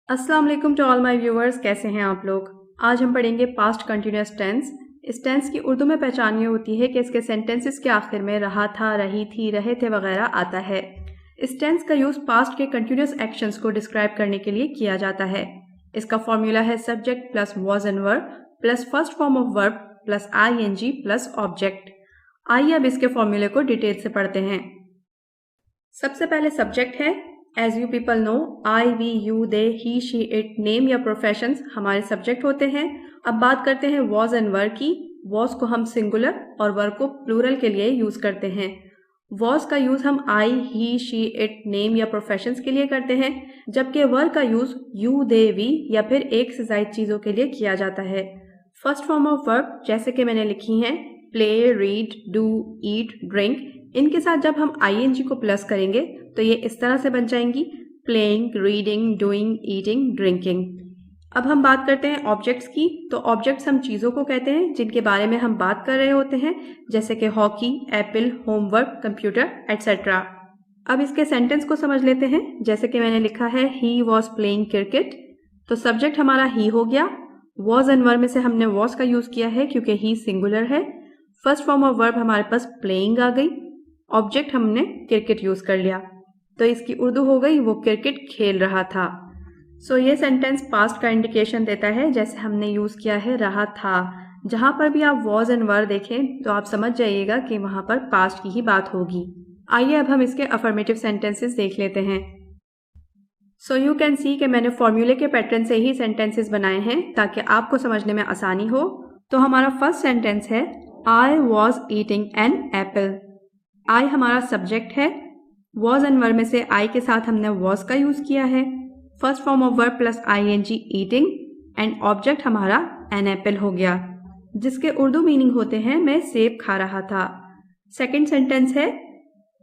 अस्सलाम वालेकुम to all my viewers. कैसे हैं आप लोग। आज हम पढ़ेंगे पास्ट कंटिन्यूअस टेंस। इस टेंस की उर्दू में पहचान ये होती है कि इसके सेंटेंसेस के आखिर में रहा था, रही थी, रहे थे वगैरह आता है। इस टेंस का यूज़ पास्ट के कंटिन्यूअस एक्शंस को डिस्क्राइब करने के लिए किया जाता है। इसका फॉर्मूला है subject plus was and were plus first form of verb plus ING plus object. आइए अब इसके फॉर्मूले को डिटेल से पढ़ते हैं। सबसे पहले सब्जेक्ट है। As you people know, I, we, you, they, he, she, it, name या प्रोफेशंस हमारे सब्जेक्ट होते हैं। अब बात करते हैं वॉज एंड वर की। वॉज को हम सिंगुलर और वर को प्लूरल के लिए यूज करते हैं। वॉज का यूज हम आई, ही, शी, इट, नेम या प्रोफेशंस के लिए करते हैं, जबकि वर का यूज यू, दे, वी या फिर एक से ज्यादा चीजों के लिए किया जाता है। फर्स्ट फॉर्म ऑफ वर्ब जैसे कि मैंने लिखी हैं play, read, do, eat, drink, इनके साथ जब हम ING को प्लस करेंगे तो ये इस तरह से बन जाएंगी playing, reading, doing, eating, drinking. अब हम बात करते हैं ऑब्जेक्ट्स की। तो ऑब्जेक्ट्स हम चीज़ों को कहते हैं जिनके बारे में हम बात कर रहे होते हैं, जैसे कि hockey, Apple, homework, computer etcetera. अब इसके सेंटेंस को समझ लेते हैं। जैसे कि मैंने लिखा है ही वॉज प्लेइंग क्रिकेट, तो सब्जेक्ट हमारा ही हो गया। वॉज एंड वर्ब में से हमने वॉज का यूज किया है क्योंकि ही सिंगुलर है। फर्स्ट फॉर्म ऑफ वर्ब हमारे पास प्लेइंग आ गई। ऑब्जेक्ट हमने क्रिकेट यूज कर लिया, तो इसकी उर्दू हो गई वो क्रिकेट खेल रहा था। सो ये सेंटेंस पास्ट का इंडिकेशन देता है, जैसे हमने यूज किया है रहा था। जहां पर भी आप वॉज एंड वर देखें तो आप समझ जाइएगा कि वहां पर पास्ट की ही बात होगी। आइए अब हम इसके अफर्मेटिव सेंटेंसेस देख लेते हैं। सो यू कैन सी कि मैंने फॉर्मूले के पैटर्न से ही सेंटेंसेस बनाए हैं ताकि आपको समझने में आसानी हो। तो हमारा फर्स्ट सेंटेंस है I was eating an apple. I हमारा सब्जेक्ट है। वॉज एंड वर्ब में से आई के साथ हमने वॉज का यूज किया है। First form of verb plus ING eating and object हमारा एन एप्पल हो गया, जिसके उर्दू मीनिंग होते हैं मैं सेब खा रहा था। सेकंड सेंटेंस है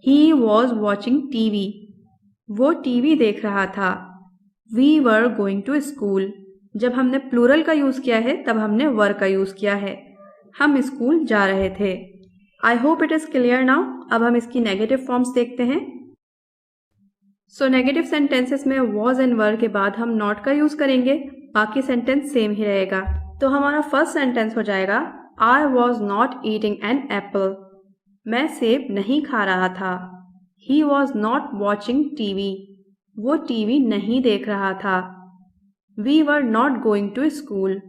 ही वॉज वॉचिंग TV। वो टीवी देख रहा था। We were going to school. जब हमने प्लूरल का यूज किया है तब हमने वर का यूज किया है। हम स्कूल जा रहे थे। I hope it is clear now. अब हम इसकी नेगेटिव फॉर्म्स देखते हैं। सो नेगेटिव सेंटेंसेस में वॉज एंड वर के बाद हम नॉट का यूज करेंगे, बाकी सेंटेंस सेम ही रहेगा। तो हमारा फर्स्ट सेंटेंस हो जाएगा I was not eating an apple. मैं सेब नहीं खा रहा था। He was not watching TV। वो टीवी नहीं देख रहा था। We were not going to school.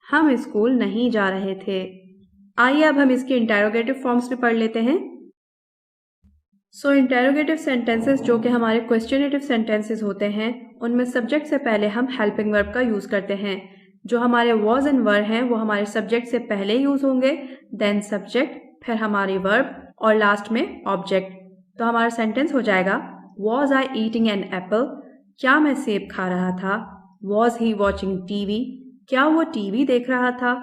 हम स्कूल नहीं जा रहे थे। आइए अब हम इसके इंटेरोगेटिव फॉर्म्स भी पढ़ लेते हैं। सो इंटेरोगेटिव सेंटेंसेस जो कि हमारे क्वेश्चनेटिव सेंटेंसेस होते हैं, उनमें सब्जेक्ट से पहले हम हेल्पिंग वर्ब का यूज करते हैं। जो हमारे वॉज एंड वर हैं वो हमारे सब्जेक्ट से पहले यूज होंगे, देन सब्जेक्ट, फिर हमारी वर्ब और लास्ट में ऑब्जेक्ट। तो हमारा सेंटेंस हो जाएगा was I eating an apple. क्या मैं सेब खा रहा था। Was he watching TV। क्या वो टीवी देख रहा था।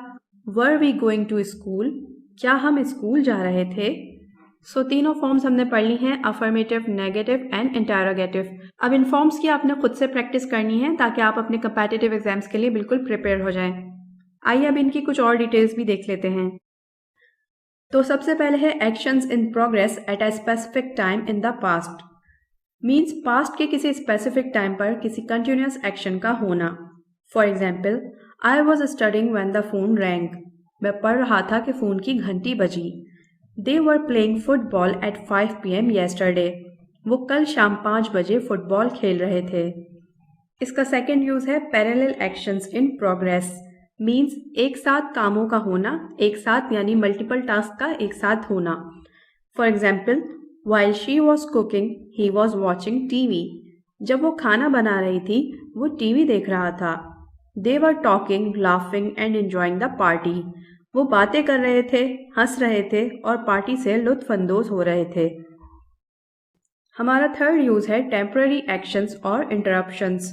Were we going to school. क्या हम स्कूल जा रहे थे। सो तीनों फॉर्म्स हमने पढ़ ली हैं, अफर्मेटिव, नेगेटिव एंड इंटेरोगेटिव। अब इन फॉर्म्स की आपने खुद से प्रैक्टिस करनी है ताकि आप अपने कंपैटिटिव एग्जाम्स के लिए बिल्कुल प्रिपेयर हो जाएं। आइए अब इनकी कुछ और डिटेल्स भी देख लेते हैं। तो सबसे पहले है actions in progress at a specific time in the past. Means past के किसी स्पेसिफिक टाइम पर किसी कंटिन्यूअस एक्शन का होना। For example, I was studying when the phone rang. मैं पढ़ रहा था कि फोन की घंटी बजी। They were playing football at 5 PM yesterday. वो कल शाम 5 बजे फुटबॉल खेल रहे थे। इसका सेकेंड यूज है parallel actions in progress. Means एक साथ कामों का होना, एक साथ यानी मल्टीपल टास्क का एक साथ होना। For example, while she was cooking he was watching TV। जब वो खाना बना रही थी वो TV देख रहा था। They were talking, laughing and enjoying the party. वो बातें कर रहे थे, हंस रहे थे और पार्टी से लुत्फ अंदोज हो रहे थे। हमारा थर्ड यूज है टेम्पररी एक्शंस और इंटरप्शंस।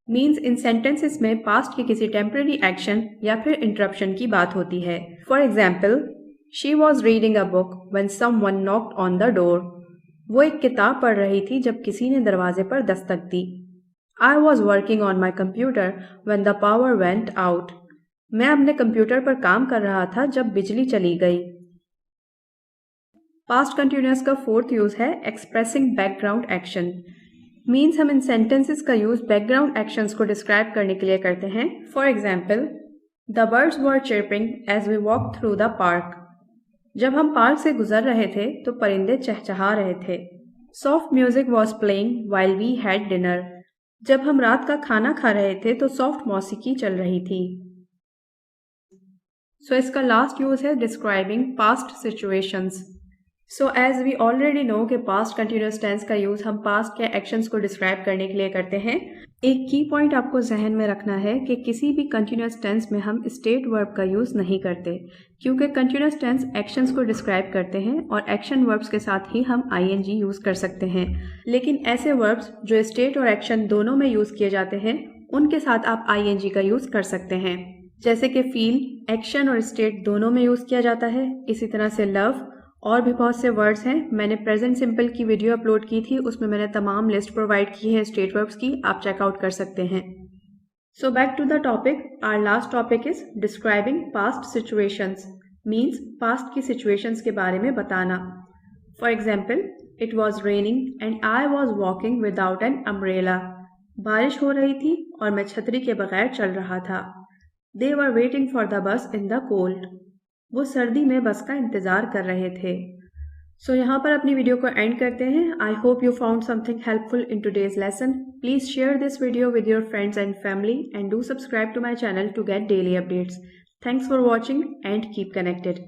मीन्स इन सेंटेंसेस में पास्ट के किसी टेम्पररी एक्शन या फिर इंटरप्शन की बात होती है। For example, she was reading a book when someone knocked on the door. वो एक किताब पढ़ रही थी जब किसी ने दरवाजे पर दस्तक दी। I was working on my computer when the power went out. मैं अपने कंप्यूटर पर काम कर रहा था जब बिजली चली गई। पास्ट कंटिन्यूअस का फोर्थ यूज है एक्सप्रेसिंग बैकग्राउंड एक्शन। मीन्स हम इन सेंटेंसेस का यूज़ बैकग्राउंड एक्शंस को डिस्क्राइब करने के लिए करते हैं। For example, the birds were chirping as we walk through the park. जब हम पार्क से गुजर रहे थे तो परिंदे चहचहा रहे थे। Soft music was playing while we had dinner. जब हम रात का खाना खा रहे थे तो सॉफ्ट मौसीकी चल रही थी। सो इसका लास्ट यूज है describing past situations. So as we already know कि पास्ट कंटिन्यूस टेंस का यूज हम पास्ट के एक्शंस को डिस्क्राइब करने के लिए करते हैं। एक की पॉइंट आपको जहन में रखना है कि किसी भी कंटिन्यूस टेंस में हम स्टेट वर्ब का यूज नहीं करते, क्योंकि कंटिन्यूस टेंस एक्शंस को डिस्क्राइब करते हैं और एक्शन वर्ब्स के साथ ही हम ing यूज कर सकते हैं। लेकिन ऐसे वर्ब्स जो स्टेट और एक्शन दोनों में यूज किए जाते हैं उनके साथ आप ing का यूज कर सकते हैं। जैसे कि फील एक्शन और स्टेट दोनों में यूज किया जाता है। इसी तरह से लव और भी बहुत से वर्ड्स हैं। मैंने प्रेजेंट सिंपल की वीडियो अपलोड की थी, उसमें मैंने तमाम लिस्ट प्रोवाइड की है स्टेट वर्ब्स की, आप चेकआउट कर सकते हैं। So back to the topic. Our last topic is describing past situations. Means past की सिचुएशंस के बारे में बताना। For example, it was raining and I was walking without an umbrella. बारिश हो रही थी और मैं छतरी के बगैर चल रहा था। They were waiting for the bus in the cold. वो सर्दी में बस का इंतज़ार कर रहे थे। सो यहाँ पर अपनी वीडियो को एंड करते हैं। I hope you found something helpful in today's lesson. Please share this video with your friends and family and do subscribe to my channel to get daily updates. Thanks for watching and keep connected.